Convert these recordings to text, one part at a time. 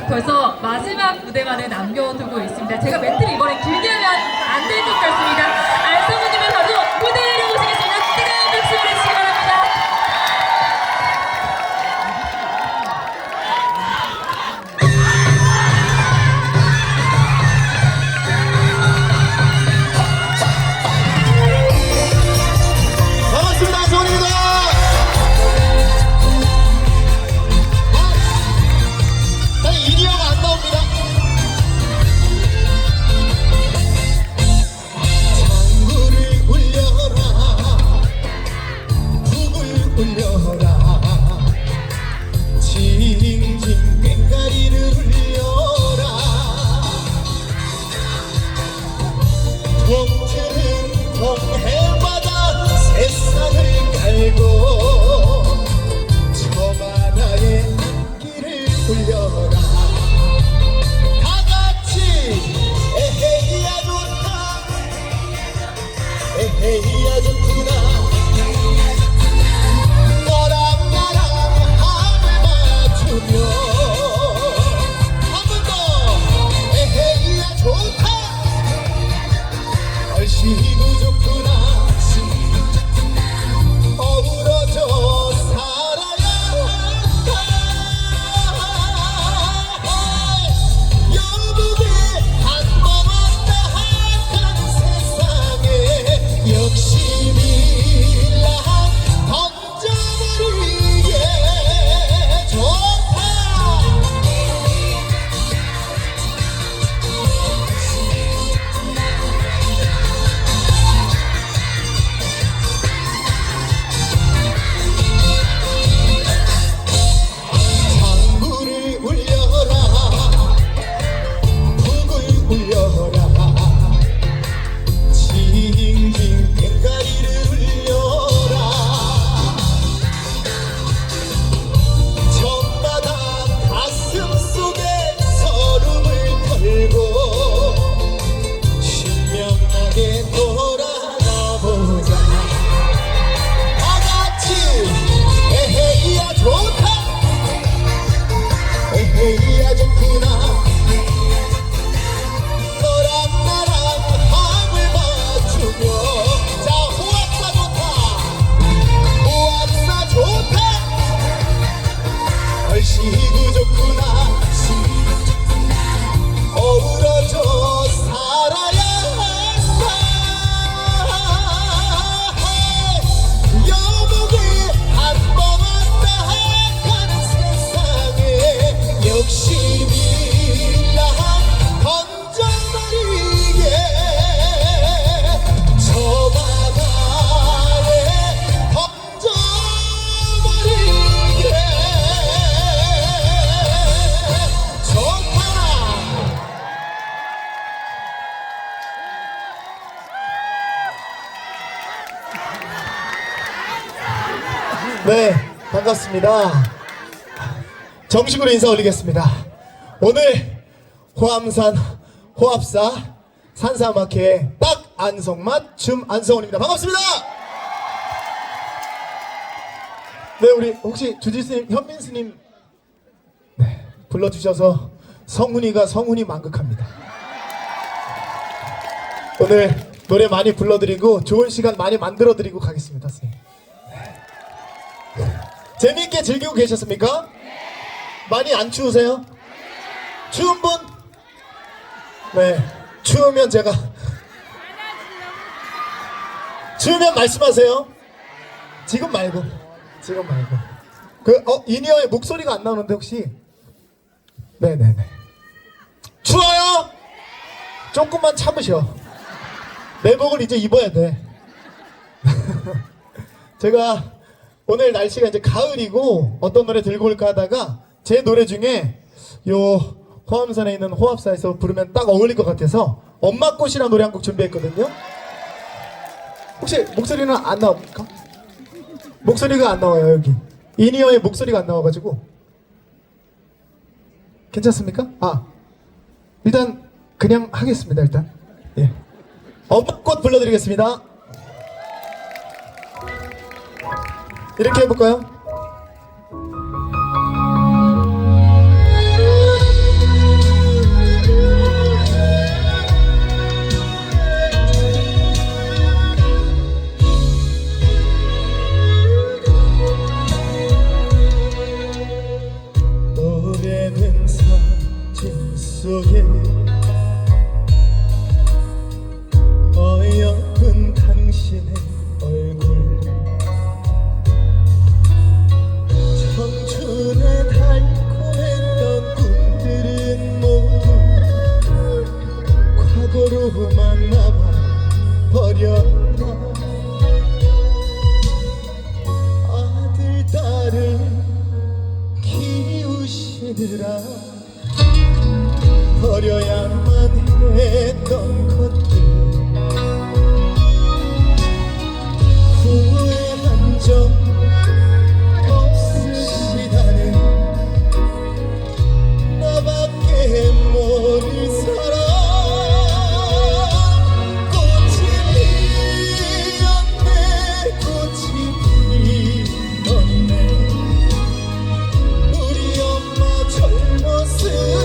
벌써 마지막 무대만을 남겨두고 있습니다. 제가 멘트를 이번엔 길게 하면 안 될 것 같습니다. 안성우님을 바로 무대 위로 모시겠습니다. 뜨거운 박수 보내주시기 바랍니다. 반갑습니다. 안성훈입니다. 이니어가 안 나옵니다. 장구를 울려라, 북을 울려라, 징징 꽹가리를 울려라. 동트는 동해바다 세상을 갈고 저바다의 길을 울려라. 에헤이야 좋다, 에헤이야 좋구나. 너랑 나랑 합을 맞추며 한 번 더. 에헤이야 좋다, 얼씨구 좋구나. 어우러져 살아야 한다. 여보게 한번 왔다 한 세상에 욕심이라 던져버리게 좋다. 장구를 울려라, 북을 울려라, 징징 꽹가리를 울려라. 전마다 가슴 속에 서름을 털고 신명나게 돌아가보자. 다같이 에헤이야 좋다, 에헤이야 좋구나. 너랑 나랑 합을 맞추며. 자, 호합사 좋다, 호합사 좋다, 얼씨구 좋구나. 어우러져 살아야 한다. 여보게 한번 왔다 한 세상에 욕심이라 던져버리게 저 바다에 던져버리게 좋다. 네, 반갑습니다. 정식으로 인사 올리겠습니다. 오늘 호암산 호합사 산사마케의 딱 안성맞 춤 안성훈입니다. 반갑습니다. 네, 우리 혹시 주지스님, 현민스님 네, 불러주셔서 성훈이가 성훈이 만극합니다. 오늘 노래 많이 불러드리고 좋은 시간 많이 만들어드리고 가겠습니다. 선생님. 재미있게 즐기고 계셨습니까? 많이 안 추우세요? 추운 분? 네, 추우면 제가 추우면 말씀하세요. 지금 말고 이니어의 목소리가 안 나오는데 혹시? 네네네. 추워요? 조금만 참으셔. 내복을 이제 입어야 돼. 제가 오늘 날씨가 이제 가을이고 어떤 노래 들고 올까 하다가 제 노래 중에 요 호암산에 있는 호합사에서 부르면 딱 어울릴 것 같아서 엄마꽃이라는 노래 한 곡 준비했거든요. 혹시 목소리는 안 나옵니까? 목소리가 안 나와요. 여기 이니어의 목소리가 안 나와가지고. 괜찮습니까? 일단 그냥 하겠습니다. 일단 예, 엄마꽃 불러드리겠습니다. 이렇게 해볼까요? 속에 어여쁜 당신의 얼굴 청춘의 달콤했던 꿈들은 모두 과거로만 남아 버렸나 아들 딸을 키우시느라 버려야만 했던 것들 후회한 적 없으시다는 나밖에 모를 사람 꽃이 피었네 꽃이 피었네 우리 엄마 젊었을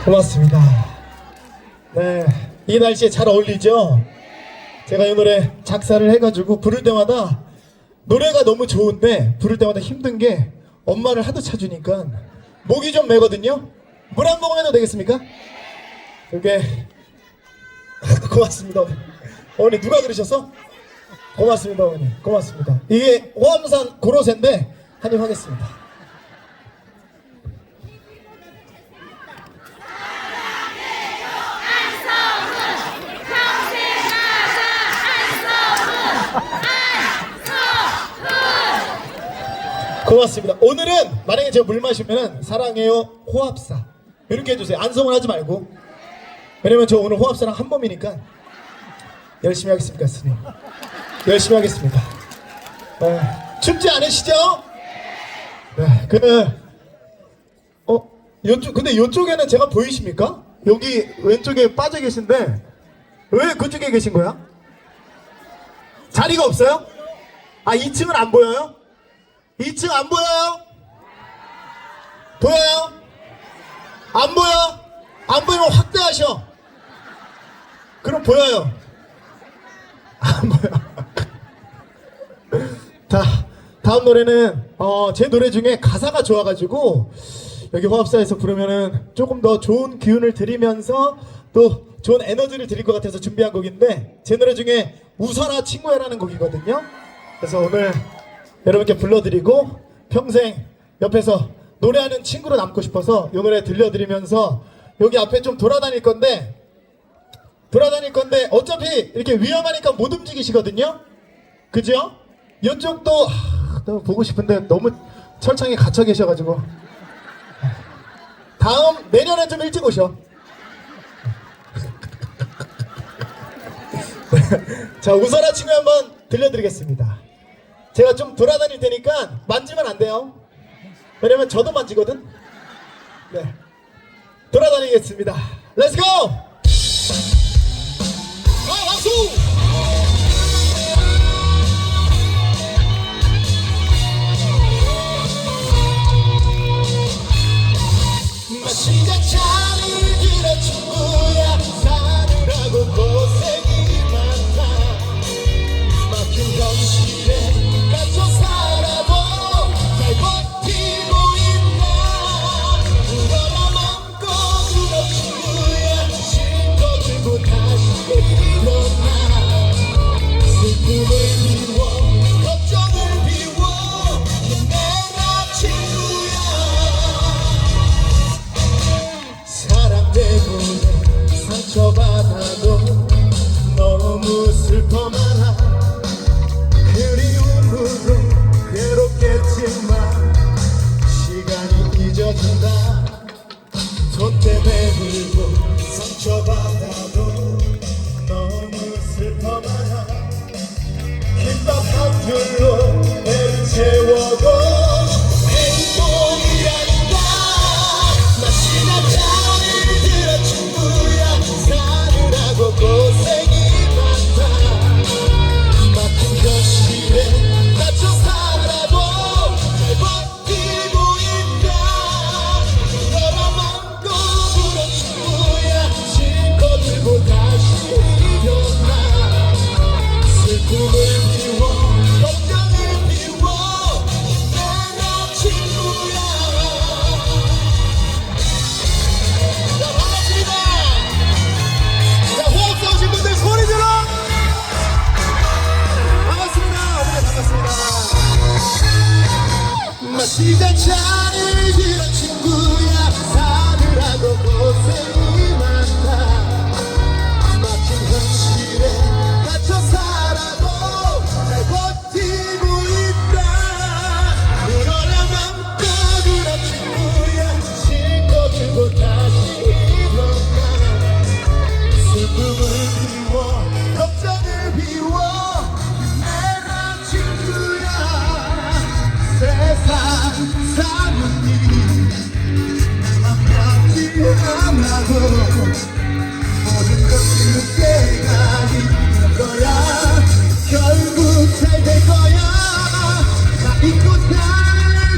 고맙습니다. 네, 이 날씨에 잘 어울리죠? 제가 이 노래 작사를 해가지고 부를 때마다 노래가 너무 좋은데 부를 때마다 힘든 게 엄마를 하도 찾으니까 목이 좀 메거든요? 물 한 모금 해도 되겠습니까? 그게 고맙습니다. 어머니 누가 그러셨어? 고맙습니다 어머니 고맙습니다. 이게 호암산 고로쇠인데 한입 하겠습니다. 고맙습니다. 오늘은 만약에 제가 물 마시면은 사랑해요 호합사 이렇게 해주세요. 안성을 하지 말고. 왜냐면 저 오늘 호합사랑 한 몸이니까 열심히 하겠습니다. 스님 열심히 하겠습니다. 춥지 않으시죠? 네, 근데 요쪽에는 제가 보이십니까? 여기 왼쪽에 빠져 계신데 왜 그쪽에 계신 거야? 자리가 없어요? 아 2층은 안 보여요? 2층 안 보여요? 보여요? 안 보여? 안 보이면 확대하셔. 그럼 보여요. 안 보여. 자, 다음 노래는 제 노래 중에 가사가 좋아가지고 여기 호합사에서 부르면은 조금 더 좋은 기운을 드리면서 또 좋은 에너지를 드릴 것 같아서 준비한 곡인데 제 노래 중에 웃어라 친구야라는 곡이거든요. 그래서 오늘 여러분께 불러드리고 평생 옆에서 노래하는 친구로 남고 싶어서 이 노래 들려드리면서 여기 앞에 좀 돌아다닐 건데 어차피 이렇게 위험하니까 못 움직이시거든요. 그죠? 이쪽도 너무 보고 싶은데 너무 철창에 갇혀 계셔가지고 다음 내년에 좀 일찍 오셔. 자, 웃어라 친구 한번 들려드리겠습니다. 제가 좀 돌아다닐 테니까 만지면 안 돼요. 왜냐면 저도 만지거든. 네, 돌아다니겠습니다. 렛츠고! 박수! 시작 차를 들어 친구야 사느라고 고생이 많다 막힌 현실에 갇혀 살아도 잘 버티고 있나 울어라 맘껏 울어 친구야 싣고 들고 다시 일어나 슬픔을 비워 걱정을 비워 힘내라 친구야 사랑 때문에 상처받아도 너무 슬퍼 마라 그리움으로 괴롭겠지만 시간이 잊어준다 돛대 베들고 상처받아도 너무 슬퍼 마라 김밥 한 줄로 애를 채워도 행복이란다 마시나 차를 들어 친구야 사느라고 고생이 많다 막힌 현실에 갇혀 살아도 잘 버티고 있다 너라 맘껏 울어 친구야 싣고 들고 다시 일어나 슬픔을 비워 걱정을 비워 내가 친구야 자 반갑습니다. 자 호흡사 오신 분들 소리 질러 반갑습니다. 어머니 반갑습니다. 마시자 차를 들어 친구야 사느라고 고생이 많다 막힌 현실에 갇혀 살아도 잘 버티고 있다 울어라 맘껏 울어 친구야 싣고 들고 다시 일어나 슬픔을 비워 걱정을 비워 내가 친구야 세상 사는 일이 만만치 않아도 모든 것이 늦게가 있는 거야 결국 잘 될 거야 나 잊고 잘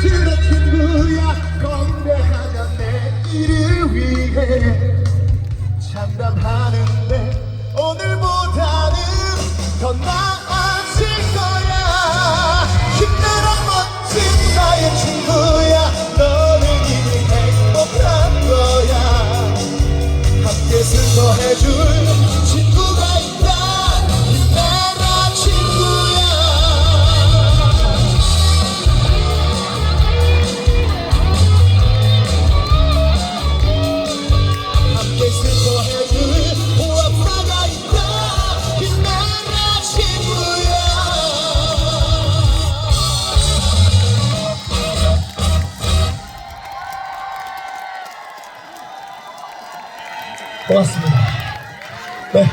들어 친구야 건배하자 내일을 위해 장담하는데 오늘보다는 더 나아질 거야 힘내라 멋진 나의 친구야 너는 이미 행복한 거야 함께 슬퍼해줄 친구가 있다 힘내라 친구야 함께 슬퍼해줄 호합사가 있다 힘내라 친구야 고맙습니다. 네.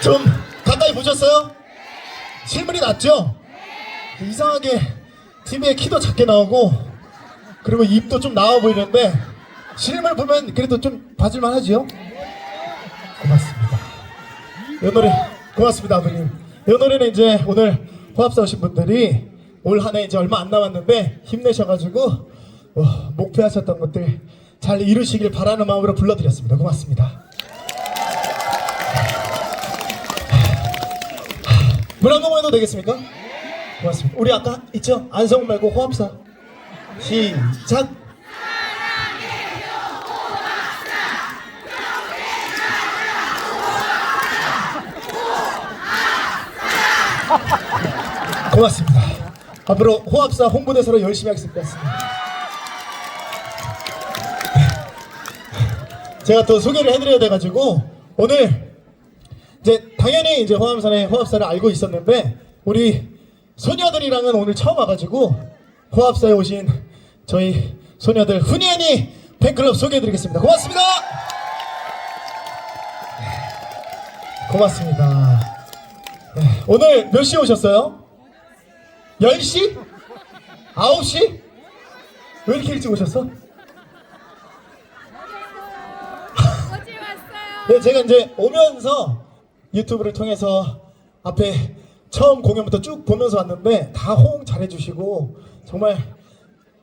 좀 가까이 보셨어요? 실물이 낫죠? 이상하게 TV에 키도 작게 나오고 그리고 입도 좀 나와 보이는데 실물 보면 그래도 좀 봐줄만 하지요? 고맙습니다. 이 노래 고맙습니다 아버님. 이 노래는 이제 오늘 호합사 오신 분들이 올 한 해 이제 얼마 안 남았는데 힘내셔가지고 목표하셨던 것들 잘 이루시길 바라는 마음으로 불러드렸습니다. 고맙습니다. 물 한 모금 해도 되겠습니까? 고맙습니다. 우리 아까 있죠? 안성 말고 호합사. 시작. 고맙습니다. 앞으로 호합사 홍보대사로 열심히 하겠습니다. 제가 또 소개를 해드려야 돼가지고 오늘 이제 당연히 이제 호암산의 호합사를 알고 있었는데 우리 소녀들이랑은 오늘 처음 와가지고 호합사에 오신 저희 소녀들 훈이언니 팬클럽 소개해드리겠습니다. 고맙습니다. 고맙습니다. 네, 오늘 몇 시에 오셨어요? 10시? 9시? 왜 이렇게 일찍 오셨어? 네, 제가 이제 오면서 유튜브를 통해서 앞에 처음 공연부터 쭉 보면서 왔는데 다 호응 잘해주시고 정말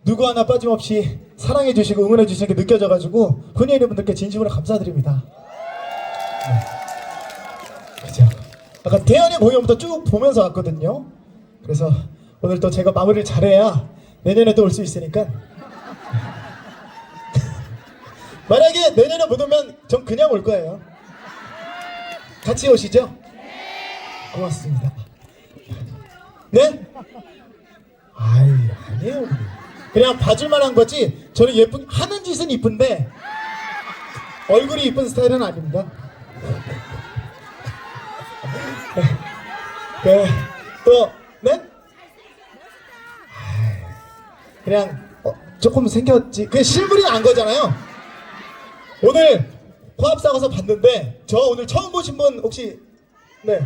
누구 하나 빠짐없이 사랑해주시고 응원해주시는 게 느껴져가지고 훈이언니 분들께 진심으로 감사드립니다. 네. 그죠? 아까 대현이 공연부터 쭉 보면서 왔거든요. 그래서 오늘 또 제가 마무리를 잘해야 내년에 또 올 수 있으니까 만약에 내년에 못 오면 전 그냥 올 거예요. 같이 오시죠? 고맙습니다. 네? 아이, 아니에요. 그냥 봐줄만 한 거지 저는 예쁜 하는 짓은 이쁜데 얼굴이 이쁜 스타일은 아닙니다. 네. 또 네? 그냥 조금 생겼지. 그게 실물이 안 거잖아요. 오늘 호합사 가서 봤는데 저 오늘 처음 보신 분 혹시 네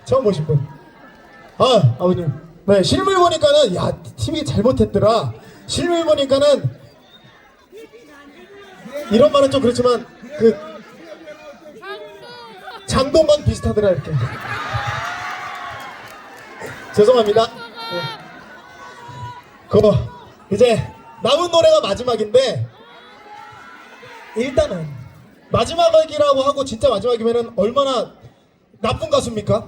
처음 보신 분? 아 아버님 네 실물 보니까는 야 TV 잘못했더라. 실물 보니까는 이런 말은 좀 그렇지만 그 장동건 비슷하더라 이렇게. 죄송합니다. 네. 그거 이제 남은 노래가 마지막인데 일단은 마지막이라고 하고 진짜 마지막이면은 얼마나 나쁜 가수입니까?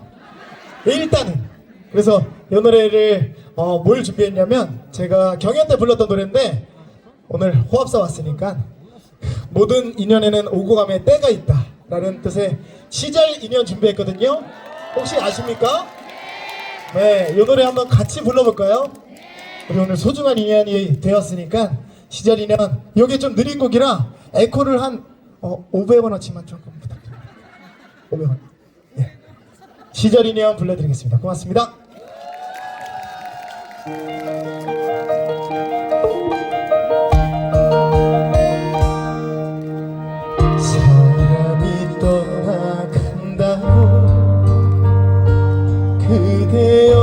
일단은 그래서 이 노래를 뭘 준비했냐면 제가 경연 때 불렀던 노래인데 오늘 호합사 왔으니까 모든 인연에는 오고 가면 때가 있다 라는 뜻의 시절 인연 준비했거든요. 혹시 아십니까? 네, 이 노래 한번 같이 불러볼까요? 우리 오늘 소중한 인연이 되었으니까 시절 인연 이게 좀 느린 곡이라 에코를 한 500원어치만 조금 부탁드립니다. 500원. 예. 시절 인연 불러드리겠습니다. 고맙습니다. 사람이 떠나간다고 그대여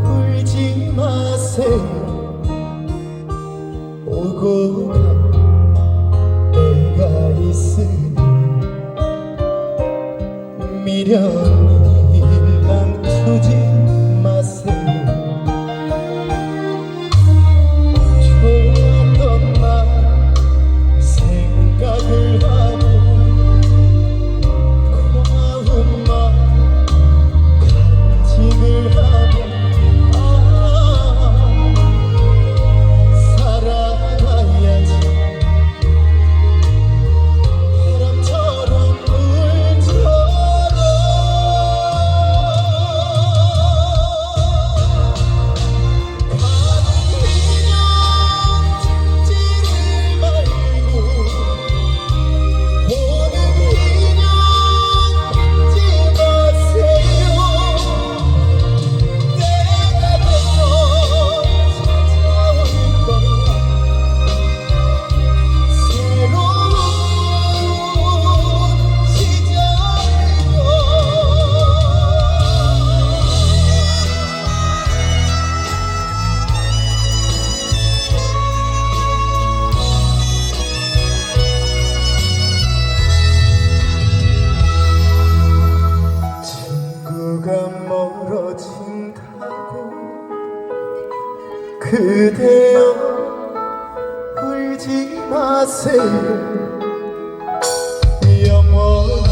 울지 마세요. 오고 간 때가 있으니 미련이 남두지 마세요. 좋았던 날 생각을 하고 고마운 말 간직을 하고 살아가야지. 바람처럼 물처럼 가는 인연 찾지를 말고 보는 인연 받지 마세요. 때가 되면 찾아올 거야. 새로운 시작이요. 친구가 멀어진다고 그대여 울지 마세요. 영원한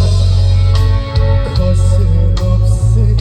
것은 없으니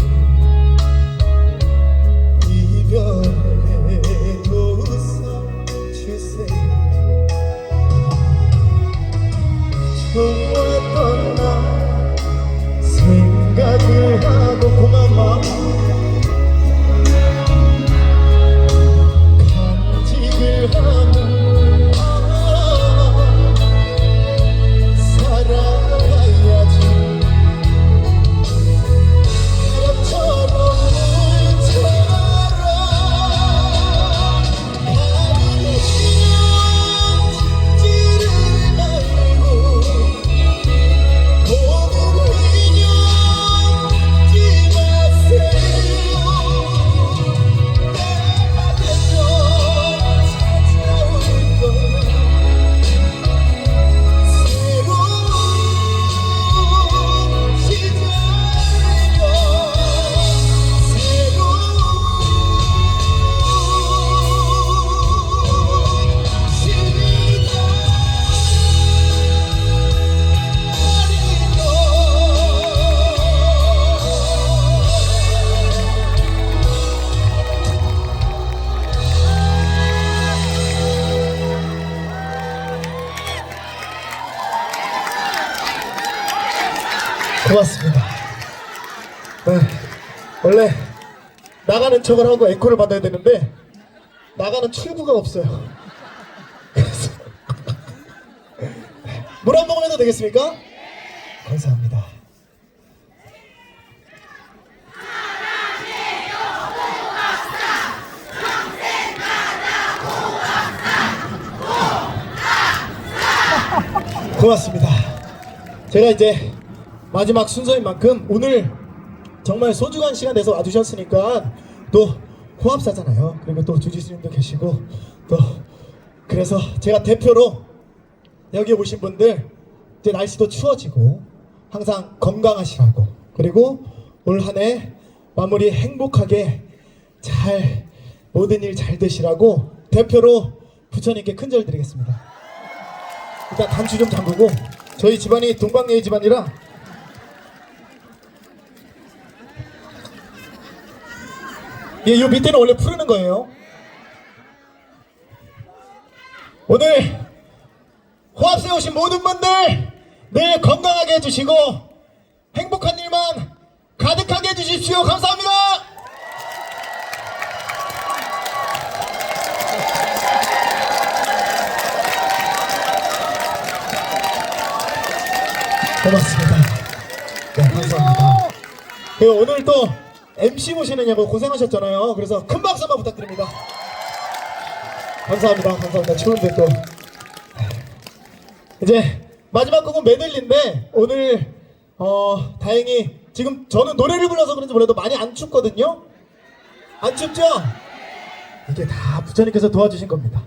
고맙습니다. 네, 원래 나가는 척을 하고 앵콜을 받아야 되는데 나가는 출구가 없어요. 그래서 물 한 모금 해도 되겠습니까? 감사합니다. 고맙습니다. 제가 이제 마지막 순서인 만큼 오늘 정말 소중한 시간 내서 와주셨으니까 또 호합사잖아요. 그리고 또 주지스님도 계시고 또 그래서 제가 대표로 여기 오신 분들 이제 날씨도 추워지고 항상 건강하시라고 그리고 올 한 해 마무리 행복하게 잘 모든 일 잘 되시라고 대표로 부처님께 큰절 드리겠습니다. 일단 단추 좀 잠그고 저희 집안이 동방예의 집안이라 이 밑에는 원래 푸르는 거예요. 오늘 호합사에 오신 모든 분들 늘 건강하게 해주시고 행복한 일만 가득하게 해주십시오. 감사합니다. 고맙습니다. 네, 감사합니다. 그리고 오늘 또 MC 모시느냐고 고생하셨잖아요. 그래서 큰 박수 한번 부탁드립니다. 감사합니다. 감사합니다. 추운데 또 이제 마지막 곡은 메들리인데 오늘 다행히 지금 저는 노래를 불러서 그런지 몰라도 많이 안 춥거든요. 안 춥죠? 이게 다 부처님께서 도와주신 겁니다.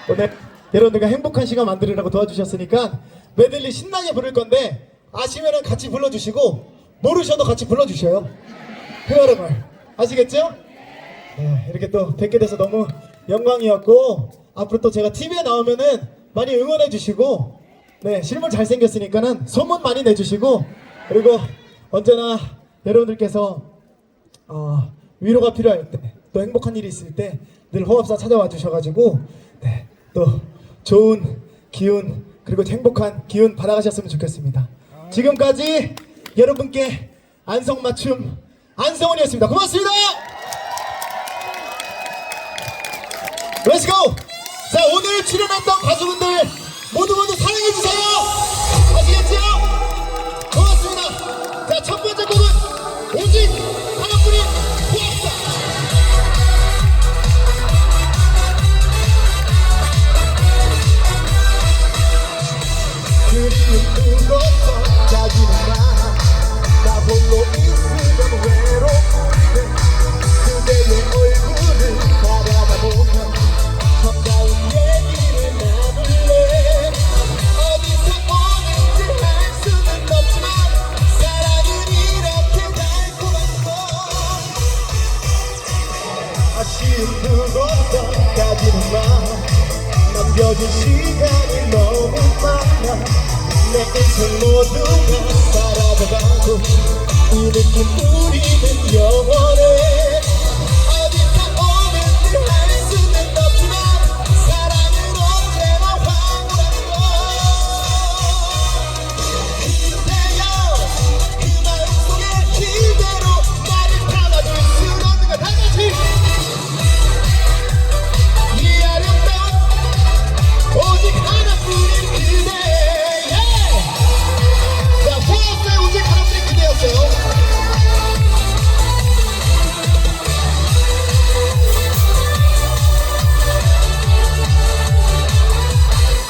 오늘 여러분들과 행복한 시간 만들으라고 도와주셨으니까 메들리 신나게 부를 건데 아시면은 같이 불러주시고 모르셔도 같이 불러주셔요. 그 여러분 아시겠죠? 네, 이렇게 또 뵙게 돼서 너무 영광이었고 앞으로 또 제가 TV에 나오면은 많이 응원해 주시고 네 실물 잘생겼으니까는 소문 많이 내주시고 그리고 언제나 여러분들께서 위로가 필요할 때 또 행복한 일이 있을 때 늘 호합사 찾아와 주셔가지고 네, 또 좋은 기운 그리고 행복한 기운 받아가셨으면 좋겠습니다. 지금까지 여러분께 안성맞춤 안성훈이었습니다. 고맙습니다. 렛츠고! 자 오늘 출연했던 가수분들 모두 사랑해주세요. 아시겠죠? 고맙습니다. 자 첫 번째 곡은 오직 하나뿐인 호합사. 그리움 그것도 가지는 나 홀로 있으면 외로운데 그대의 얼굴을 바라보면 정다운 얘기를 나눌래. 어디서 오는지 알 수는 없지만 사랑은 이렇게 달콤한 걸. 아쉬운 그것도 가지는 마. 남겨진 시간이 너무 많아. 내 인생 모두가 사라져가고 이 느낌 우리는 영원해. 어디서 오는지 알 수는 없지만 사랑은 언제나 황홀한 걸. 그대여 그 마음속에 그대로 나를 담아줄 수 없는 걸 다같이 이 아름다운 오직 하나뿐인 그대. 자, 호합사의 오직 하나뿐인 그대였어요.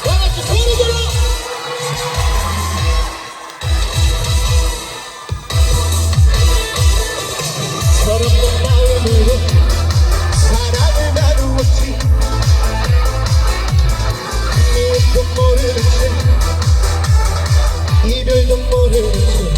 다같이 소리 질러. 서럽던 마음으로 사랑을 나누었지. 미움도 모르는 채 이별도 모르는 채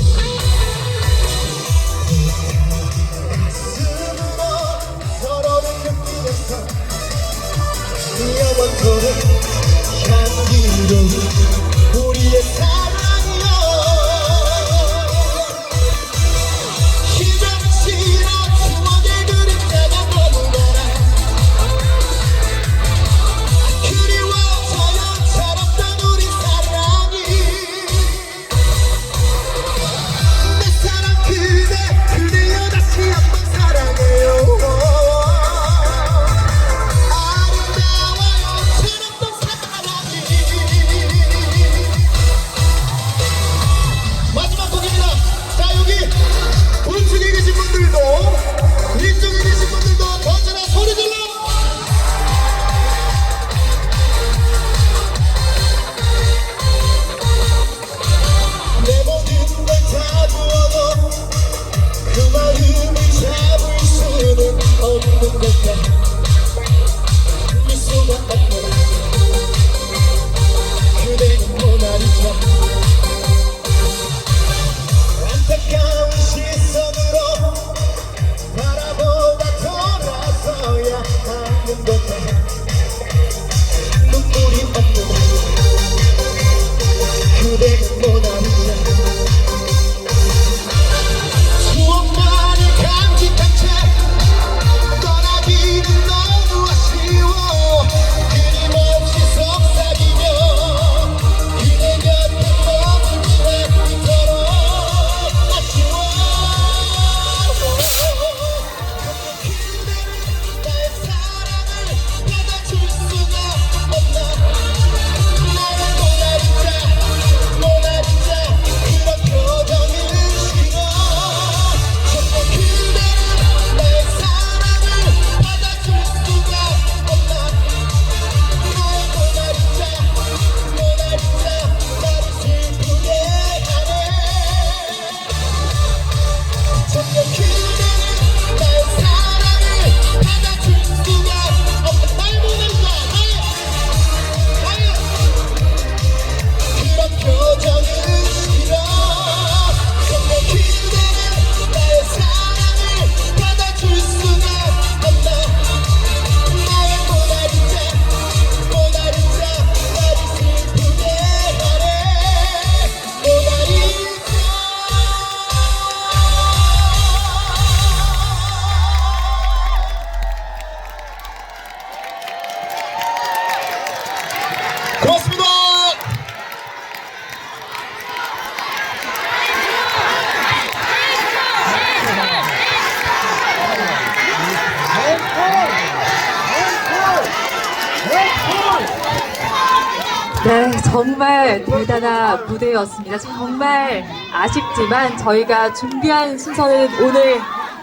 네, 정말 대단한 무대였습니다. 정말 아쉽지만 저희가 준비한 순서는 오늘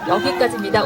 여기까지입니다.